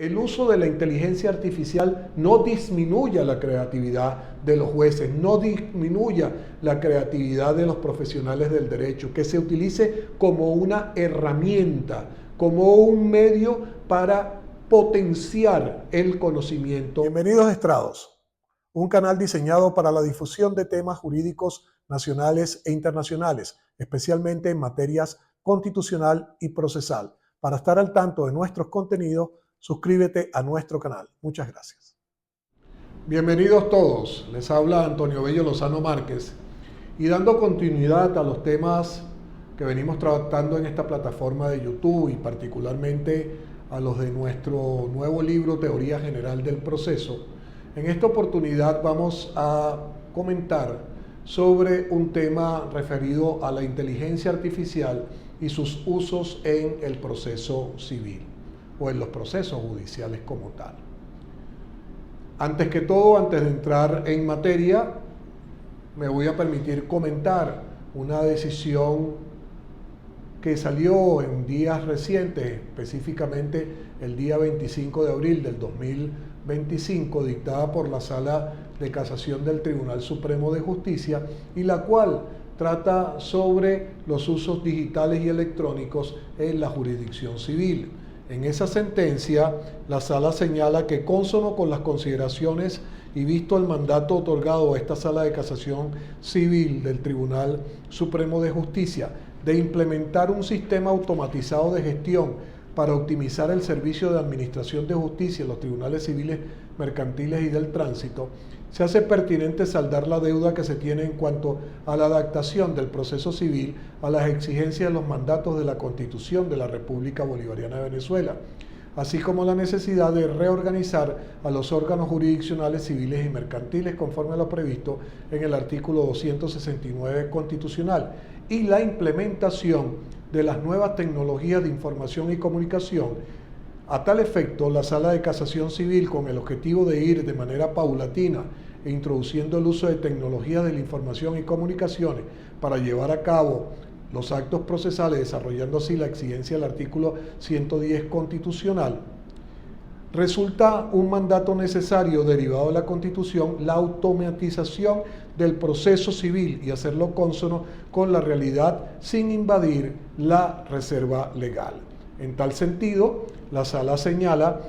el uso de la inteligencia artificial no disminuya la creatividad de los jueces, no disminuya la creatividad de los profesionales del derecho, que se utilice como una herramienta, como un medio para potenciar el conocimiento. Bienvenidos a Estrados, un canal diseñado para la difusión de temas jurídicos nacionales e internacionales, especialmente en materias constitucional y procesal. Para estar al tanto de nuestros contenidos, suscríbete a nuestro canal. Muchas gracias. Bienvenidos todos. Les habla Antonio Bello Lozano Márquez y dando continuidad a los temas que venimos tratando en esta plataforma de YouTube y particularmente a los de nuestro nuevo libro Teoría General del Proceso. En esta oportunidad vamos a comentar sobre un tema referido a la inteligencia artificial y sus usos en el proceso civil o en los procesos judiciales como tal. Antes que todo, antes de entrar en materia, me voy a permitir comentar una decisión que salió en días recientes, específicamente el día 25 de abril del 2025, dictada por la Sala de Casación del Tribunal Supremo de Justicia, y la cual trata sobre los usos digitales y electrónicos en la jurisdicción civil. En esa sentencia, la Sala señala que consono con las consideraciones y visto el mandato otorgado a esta Sala de Casación Civil del Tribunal Supremo de Justicia de implementar un sistema automatizado de gestión para optimizar el servicio de administración de justicia en los tribunales civiles, mercantiles y del tránsito, se hace pertinente saldar la deuda que se tiene en cuanto a la adaptación del proceso civil a las exigencias de los mandatos de la Constitución de la República Bolivariana de Venezuela, así como la necesidad de reorganizar a los órganos jurisdiccionales civiles y mercantiles conforme a lo previsto en el artículo 269 constitucional y la implementación de las nuevas tecnologías de información y comunicación. A tal efecto, la Sala de Casación Civil, con el objetivo de ir de manera paulatina e introduciendo el uso de tecnologías de la información y comunicaciones para llevar a cabo los actos procesales, desarrollando así la exigencia del artículo 110 constitucional, resulta un mandato necesario derivado de la Constitución la automatización del proceso civil y hacerlo cónsono con la realidad sin invadir la reserva legal. En tal sentido, la Sala señala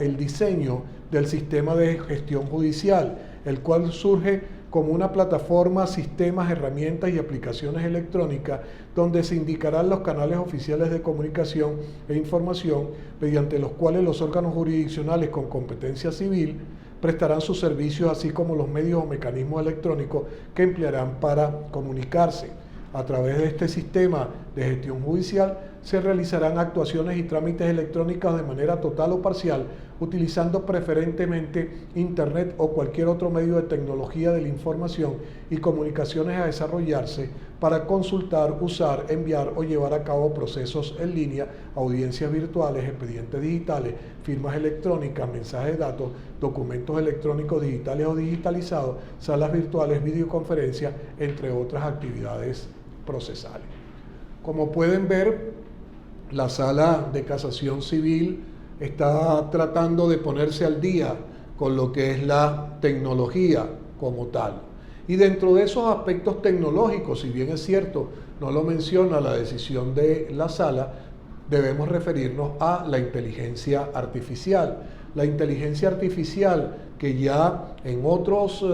el diseño del sistema de gestión judicial, el cual surge como una plataforma, sistemas, herramientas y aplicaciones electrónicas donde se indicarán los canales oficiales de comunicación e información mediante los cuales los órganos jurisdiccionales con competencia civil prestarán sus servicios, así como los medios o mecanismos electrónicos que emplearán para comunicarse. A través de este sistema de gestión judicial se realizarán actuaciones y trámites electrónicos de manera total o parcial, utilizando preferentemente Internet o cualquier otro medio de tecnología de la información y comunicaciones a desarrollarse para consultar, usar, enviar o llevar a cabo procesos en línea, audiencias virtuales, expedientes digitales, firmas electrónicas, mensajes de datos, documentos electrónicos digitales o digitalizados, salas virtuales, videoconferencias, entre otras actividades procesales. Como pueden ver, la Sala de Casación Civil está tratando de ponerse al día con lo que es la tecnología como tal. Y dentro de esos aspectos tecnológicos, si bien es cierto, no lo menciona la decisión de la Sala, debemos referirnos a la inteligencia artificial. La inteligencia artificial que ya en otras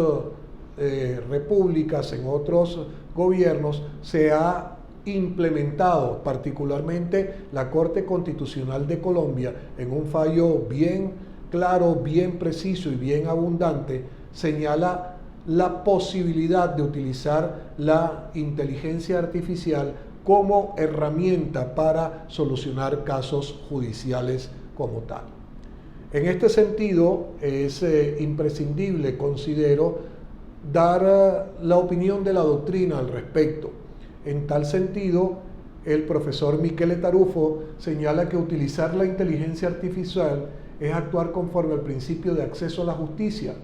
repúblicas, en otros gobiernos, se ha implementado, particularmente la Corte Constitucional de Colombia, en un fallo bien claro, bien preciso y bien abundante, señala la posibilidad de utilizar la inteligencia artificial como herramienta para solucionar casos judiciales como tal. En este sentido, es imprescindible, considero, dar la opinión de la doctrina al respecto. En tal sentido, el profesor Michele Tarufo señala que utilizar la inteligencia artificial es actuar conforme al principio de acceso a la justicia,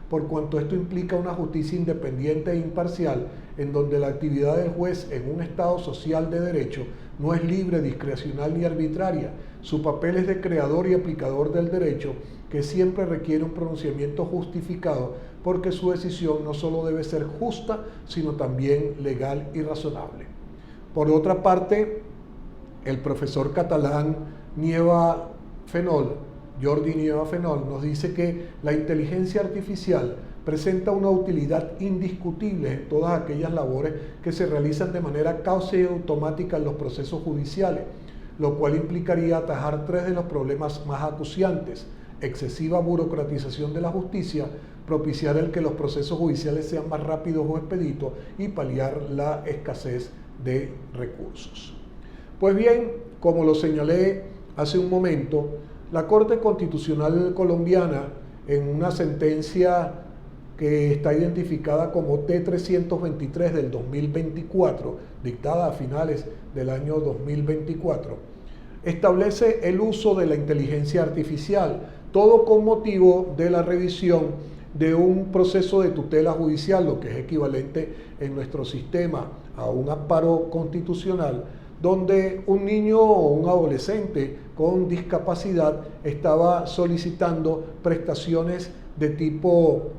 por cuanto esto implica una justicia independiente e imparcial en donde la actividad del juez en un Estado social de derecho no es libre, discrecional ni arbitraria. Su papel es de creador y aplicador del derecho, que siempre requiere un pronunciamiento justificado, porque su decisión no solo debe ser justa, sino también legal y razonable. Por otra parte, el profesor catalán Nieva Fenol, Jordi Nieva Fenol, nos dice que la inteligencia artificial presenta una utilidad indiscutible en todas aquellas labores que se realizan de manera causa y automática en los procesos judiciales, lo cual implicaría atajar tres de los problemas más acuciantes: excesiva burocratización de la justicia, propiciar el que los procesos judiciales sean más rápidos o expeditos y paliar la escasez de recursos. Pues bien, como lo señalé hace un momento, la Corte Constitucional colombiana, en una sentencia que está identificada como T323 del 2024, dictada a finales del año 2024, establece el uso de la inteligencia artificial, todo con motivo de la revisión de un proceso de tutela judicial, lo que es equivalente en nuestro sistema a un amparo constitucional, donde un niño o un adolescente con discapacidad estaba solicitando prestaciones de tipo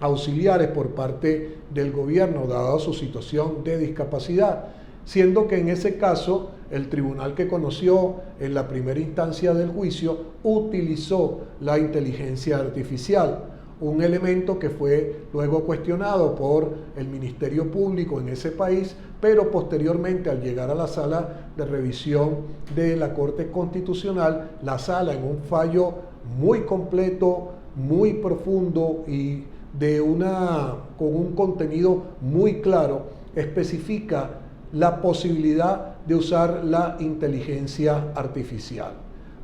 auxiliares por parte del gobierno, dada su situación de discapacidad, siendo que en ese caso el tribunal que conoció en la primera instancia del juicio utilizó la inteligencia artificial, un elemento que fue luego cuestionado por el Ministerio Público en ese país, pero posteriormente, al llegar a la sala de revisión de la Corte Constitucional, la sala, en un fallo muy completo, muy profundo y con un contenido muy claro, especifica la posibilidad de usar la inteligencia artificial.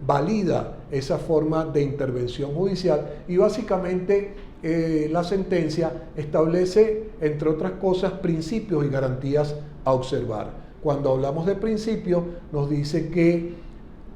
Valida esa forma de intervención judicial y básicamente la sentencia establece, entre otras cosas, principios y garantías a observar. Cuando hablamos de principios, nos dice que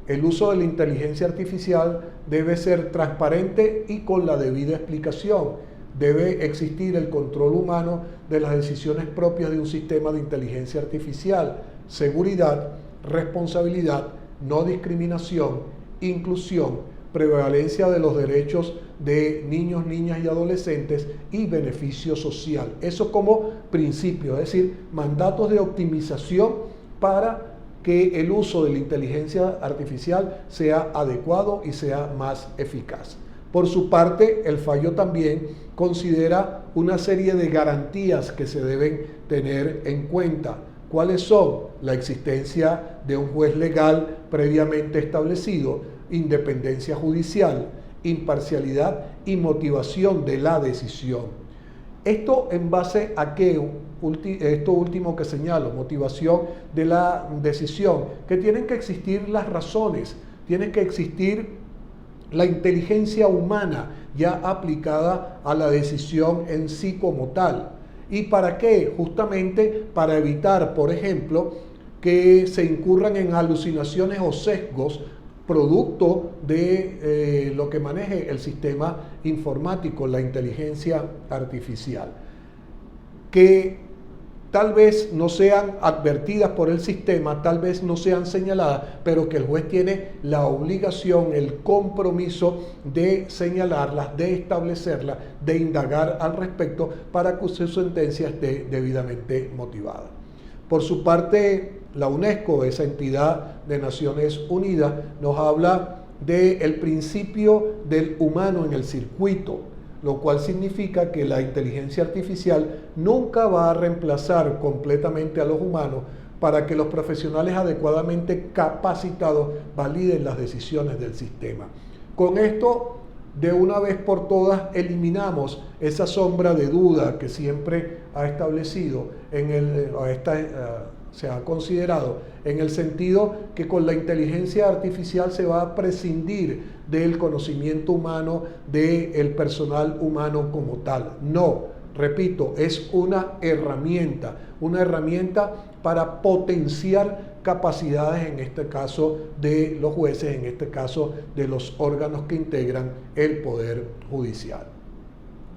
el uso de la inteligencia artificial debe ser transparente y con la debida explicación. Debe existir el control humano de las decisiones propias de un sistema de inteligencia artificial, seguridad, responsabilidad, no discriminación, inclusión, prevalencia de los derechos de niños, niñas y adolescentes y beneficio social. Eso como principio, es decir, mandatos de optimización para que el uso de la inteligencia artificial sea adecuado y sea más eficaz. Por su parte, el fallo también considera una serie de garantías que se deben tener en cuenta. ¿Cuáles son? La existencia de un juez legal previamente establecido, independencia judicial, imparcialidad y motivación de la decisión. Esto en base a qué, esto último que señalo, motivación de la decisión, que tienen que existir las razones, tiene que existir la inteligencia humana ya aplicada a la decisión en sí como tal. ¿Y para qué? Justamente para evitar, por ejemplo, que se incurran en alucinaciones o sesgos producto de lo que maneje el sistema informático, la inteligencia artificial, que tal vez no sean advertidas por el sistema, tal vez no sean señaladas, pero que el juez tiene la obligación, el compromiso de señalarlas, de establecerlas, de indagar al respecto para que su sentencia esté debidamente motivada. Por su parte, la UNESCO, esa entidad de Naciones Unidas, nos habla del principio del humano en el circuito, lo cual significa que la inteligencia artificial nunca va a reemplazar completamente a los humanos para que los profesionales adecuadamente capacitados validen las decisiones del sistema. Con esto, de una vez por todas, eliminamos esa sombra de duda que siempre ha establecido se ha considerado, en el sentido que con la inteligencia artificial se va a prescindir del conocimiento humano, del personal humano como tal. No, repito, es una herramienta para potenciar capacidades, en este caso de los jueces, en este caso de los órganos que integran el Poder Judicial.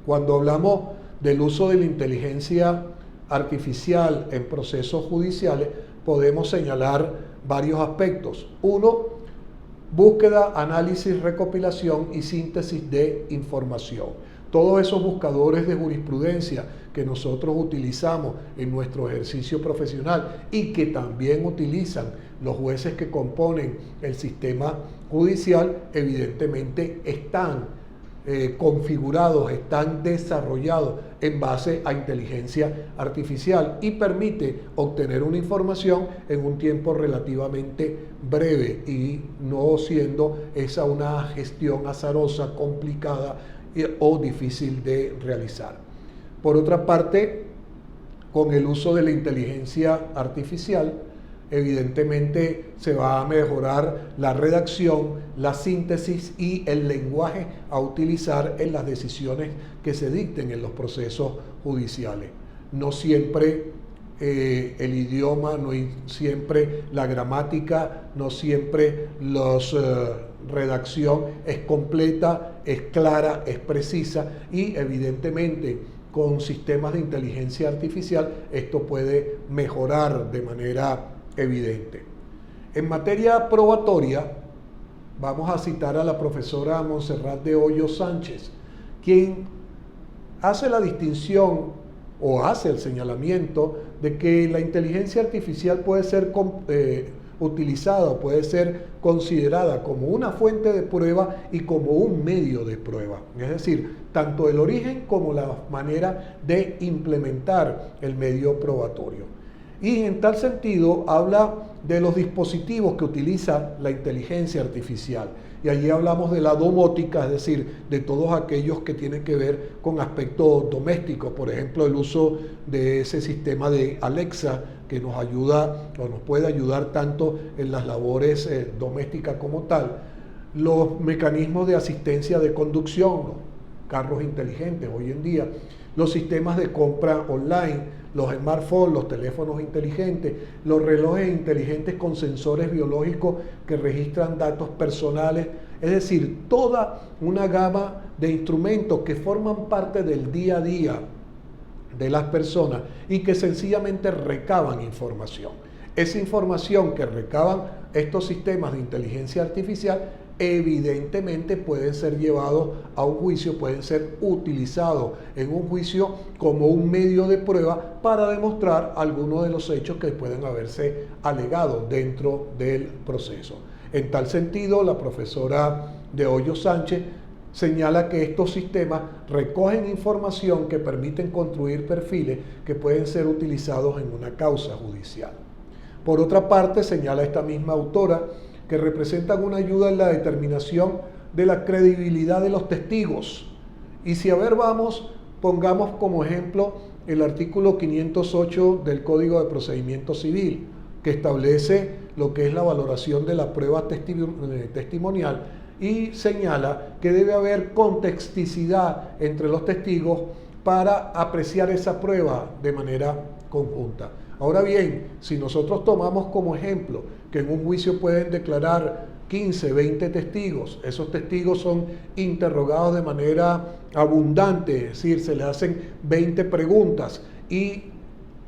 Cuando hablamos del uso de la inteligencia artificial en procesos judiciales, podemos señalar varios aspectos. Uno, búsqueda, análisis, recopilación y síntesis de información. Todos esos buscadores de jurisprudencia que nosotros utilizamos en nuestro ejercicio profesional y que también utilizan los jueces que componen el sistema judicial, evidentemente están configurados, están desarrollados en base a inteligencia artificial y permite obtener una información en un tiempo relativamente breve y no siendo esa una gestión azarosa, complicada o difícil de realizar. Por otra parte, con el uso de la inteligencia artificial, evidentemente se va a mejorar la redacción, la síntesis y el lenguaje a utilizar en las decisiones que se dicten en los procesos judiciales. No siempre el idioma, no siempre la gramática, no siempre la redacción es completa, es clara, es precisa y evidentemente con sistemas de inteligencia artificial esto puede mejorar de manera evidente. En materia probatoria, vamos a citar a la profesora Montserrat de Hoyos Sánchez, quien hace la distinción o hace el señalamiento de que la inteligencia artificial puede ser utilizada, puede ser considerada como una fuente de prueba y como un medio de prueba. Es decir, tanto el origen como la manera de implementar el medio probatorio. Y en tal sentido habla de los dispositivos que utiliza la inteligencia artificial. Y allí hablamos de la domótica, es decir, de todos aquellos que tienen que ver con aspectos domésticos. Por ejemplo, el uso de ese sistema de Alexa que nos ayuda o nos puede ayudar tanto en las labores domésticas como tal. Los mecanismos de asistencia de conducción, los carros inteligentes hoy en día, los sistemas de compra online, los smartphones, los teléfonos inteligentes, los relojes inteligentes con sensores biológicos que registran datos personales, es decir, toda una gama de instrumentos que forman parte del día a día de las personas y que sencillamente recaban información. Esa información que recaban estos sistemas de inteligencia artificial evidentemente pueden ser llevados a un juicio, pueden ser utilizados en un juicio como un medio de prueba para demostrar algunos de los hechos que pueden haberse alegado dentro del proceso. En tal sentido, la profesora de Hoyos Sánchez señala que estos sistemas recogen información que permiten construir perfiles que pueden ser utilizados en una causa judicial. Por otra parte, señala esta misma autora que representan una ayuda en la determinación de la credibilidad de los testigos. Y si a ver vamos, pongamos como ejemplo el artículo 508 del Código de Procedimiento Civil, que establece lo que es la valoración de la prueba testimonial y señala que debe haber contexticidad entre los testigos para apreciar esa prueba de manera conjunta. Ahora bien, si nosotros tomamos como ejemplo que en un juicio pueden declarar 15, 20 testigos, esos testigos son interrogados de manera abundante, es decir, se les hacen 20 preguntas y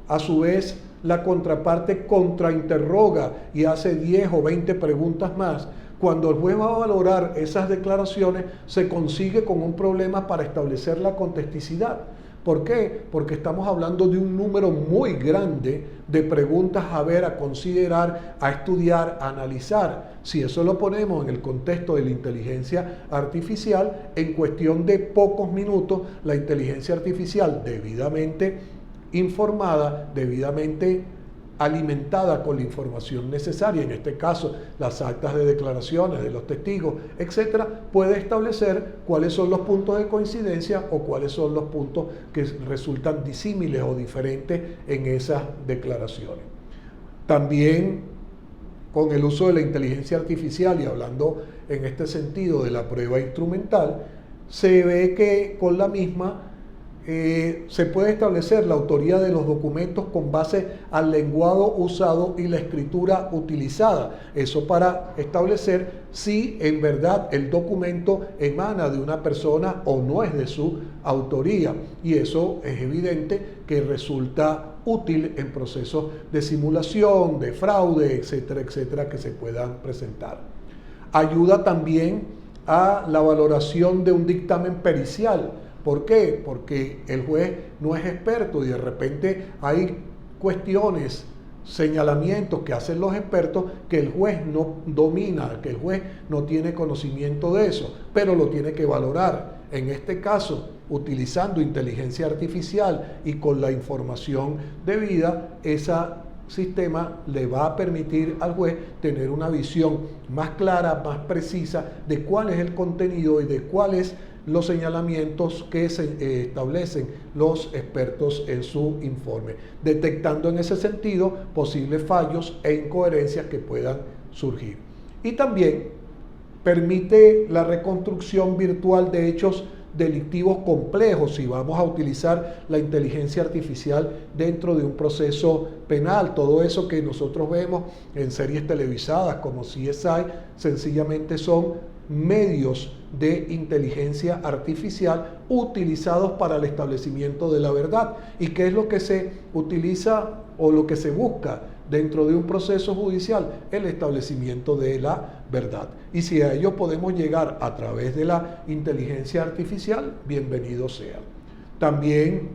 a su vez la contraparte contrainterroga y hace 10 o 20 preguntas más. Cuando el juez va a valorar esas declaraciones, se consigue con un problema para establecer la contexticidad. ¿Por qué? Porque estamos hablando de un número muy grande de preguntas a ver, a considerar, a estudiar, a analizar. Si eso lo ponemos en el contexto de la inteligencia artificial, en cuestión de pocos minutos, la inteligencia artificial debidamente informada, debidamente alimentada con la información necesaria, en este caso las actas de declaraciones de los testigos, etcétera, puede establecer cuáles son los puntos de coincidencia o cuáles son los puntos que resultan disímiles o diferentes en esas declaraciones. También con el uso de la inteligencia artificial y hablando en este sentido de la prueba instrumental, se ve que con la misma se puede establecer la autoría de los documentos con base al lenguado usado y la escritura utilizada. Eso para establecer si en verdad el documento emana de una persona o no es de su autoría. Y eso es evidente que resulta útil en procesos de simulación, de fraude, etcétera, etcétera, que se puedan presentar. Ayuda también a la valoración de un dictamen pericial. ¿Por qué? Porque el juez no es experto y de repente hay cuestiones, señalamientos que hacen los expertos que el juez no domina, que el juez no tiene conocimiento de eso, pero lo tiene que valorar. En este caso, utilizando inteligencia artificial y con la información debida, ese sistema le va a permitir al juez tener una visión más clara, más precisa de cuál es el contenido y de cuáles los señalamientos que se establecen los expertos en su informe, detectando en ese sentido posibles fallos e incoherencias que puedan surgir. Y también permite la reconstrucción virtual de hechos delictivos complejos si vamos a utilizar la inteligencia artificial dentro de un proceso penal. Todo eso que nosotros vemos en series televisadas como CSI sencillamente son medios de inteligencia artificial utilizados para el establecimiento de la verdad. ¿Y qué es lo que se utiliza o lo que se busca dentro de un proceso judicial? El establecimiento de la verdad. Y si a ello podemos llegar a través de la inteligencia artificial, bienvenido sea. También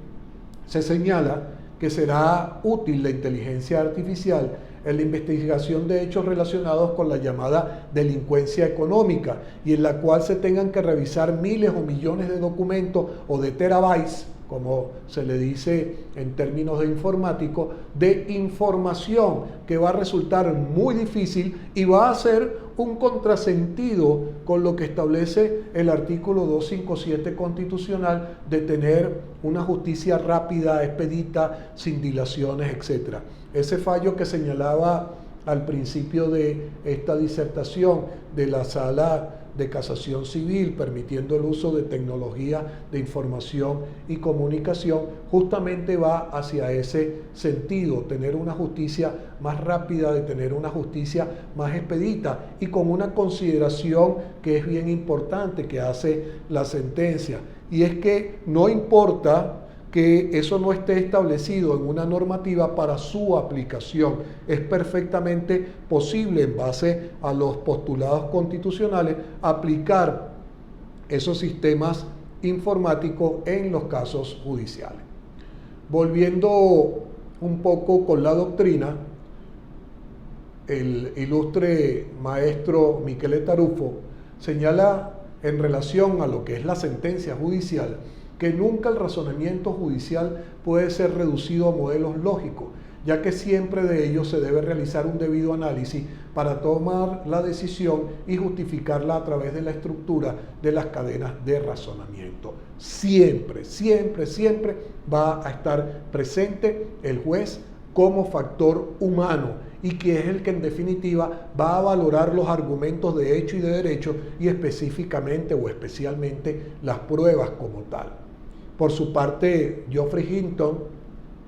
se señala que será útil la inteligencia artificial en la investigación de hechos relacionados con la llamada delincuencia económica y en la cual se tengan que revisar miles o millones de documentos o de terabytes, como se le dice en términos de informático, de información que va a resultar muy difícil y va a ser un contrasentido con lo que establece el artículo 257 constitucional de tener una justicia rápida, expedita, sin dilaciones, etc. Ese fallo que señalaba al principio de esta disertación de la Sala de Casación Civil, permitiendo el uso de tecnología de información y comunicación, justamente va hacia ese sentido, tener una justicia más rápida, de tener una justicia más expedita y con una consideración que es bien importante que hace la sentencia, y es que no importa que eso no esté establecido en una normativa para su aplicación. Es perfectamente posible, en base a los postulados constitucionales, aplicar esos sistemas informáticos en los casos judiciales. Volviendo un poco con la doctrina, el ilustre maestro Michele Tarufo señala en relación a lo que es la sentencia judicial que nunca el razonamiento judicial puede ser reducido a modelos lógicos, ya que siempre de ellos se debe realizar un debido análisis para tomar la decisión y justificarla a través de la estructura de las cadenas de razonamiento. Siempre, siempre, siempre va a estar presente el juez como factor humano y que es el que en definitiva va a valorar los argumentos de hecho y de derecho y específicamente o especialmente las pruebas como tal. Por su parte, Geoffrey Hinton,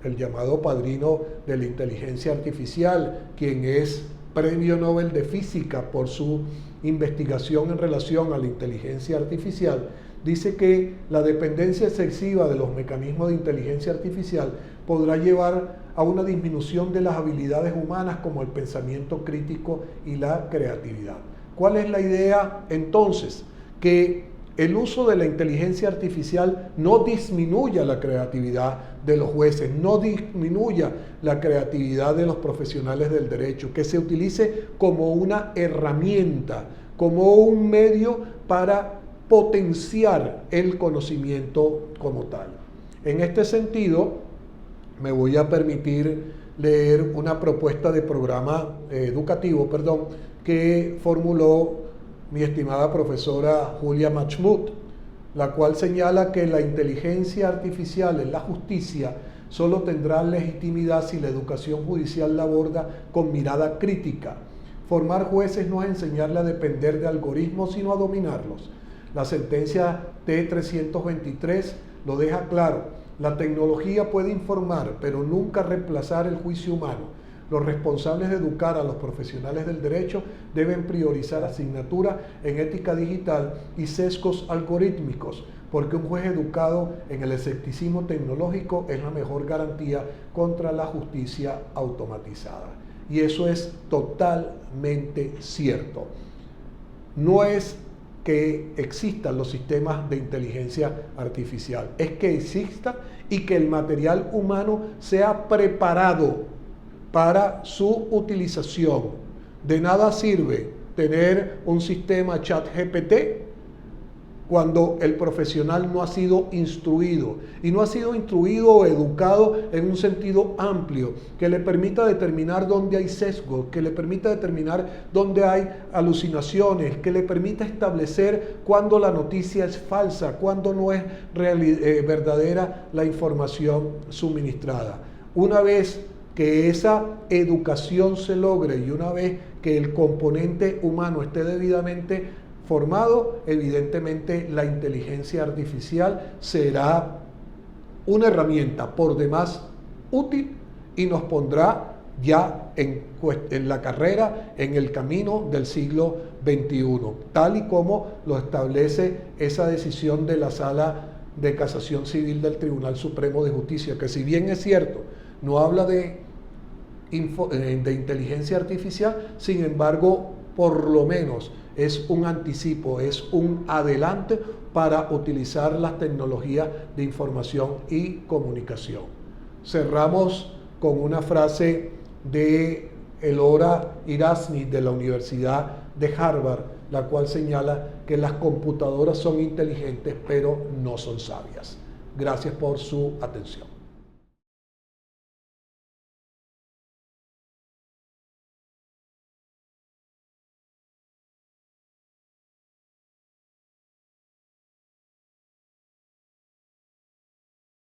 el llamado padrino de la inteligencia artificial, quien es premio Nobel de Física por su investigación en relación a la inteligencia artificial, dice que la dependencia excesiva de los mecanismos de inteligencia artificial podrá llevar a una disminución de las habilidades humanas como el pensamiento crítico y la creatividad. ¿Cuál es la idea entonces? Que el uso de la inteligencia artificial no disminuya la creatividad de los jueces, no disminuya la creatividad de los profesionales del derecho, que se utilice como una herramienta, como un medio para potenciar el conocimiento como tal. En este sentido, me voy a permitir leer una propuesta de programa educativo, que formuló mi estimada profesora Julia Machmut, la cual señala que la inteligencia artificial en la justicia solo tendrá legitimidad si la educación judicial la aborda con mirada crítica. Formar jueces no es enseñarle a depender de algoritmos, sino a dominarlos. La sentencia T-323 lo deja claro. La tecnología puede informar, pero nunca reemplazar el juicio humano. Los responsables de educar a los profesionales del derecho deben priorizar asignaturas en ética digital y sesgos algorítmicos, porque un juez educado en el escepticismo tecnológico es la mejor garantía contra la justicia automatizada. Y eso es totalmente cierto. No es que existan los sistemas de inteligencia artificial, es que exista y que el material humano sea preparado para su utilización. De nada sirve tener un sistema ChatGPT cuando el profesional no ha sido instruido, y no ha sido instruido o educado en un sentido amplio, que le permita determinar dónde hay sesgos, que le permita determinar dónde hay alucinaciones, que le permita establecer cuándo la noticia es falsa, cuándo no es verdadera la información suministrada. Una vez que esa educación se logre y una vez que el componente humano esté debidamente formado, evidentemente la inteligencia artificial será una herramienta por demás útil y nos pondrá ya en la carrera, en el camino del siglo XXI, tal y como lo establece esa decisión de la Sala de Casación Civil del Tribunal Supremo de Justicia, que si bien es cierto, no habla de inteligencia artificial, sin embargo, por lo menos es un anticipo, es un adelante para utilizar las tecnologías de información y comunicación. Cerramos con una frase de Elora Irasny de la Universidad de Harvard, la cual señala que las computadoras son inteligentes pero no son sabias. Gracias por su atención.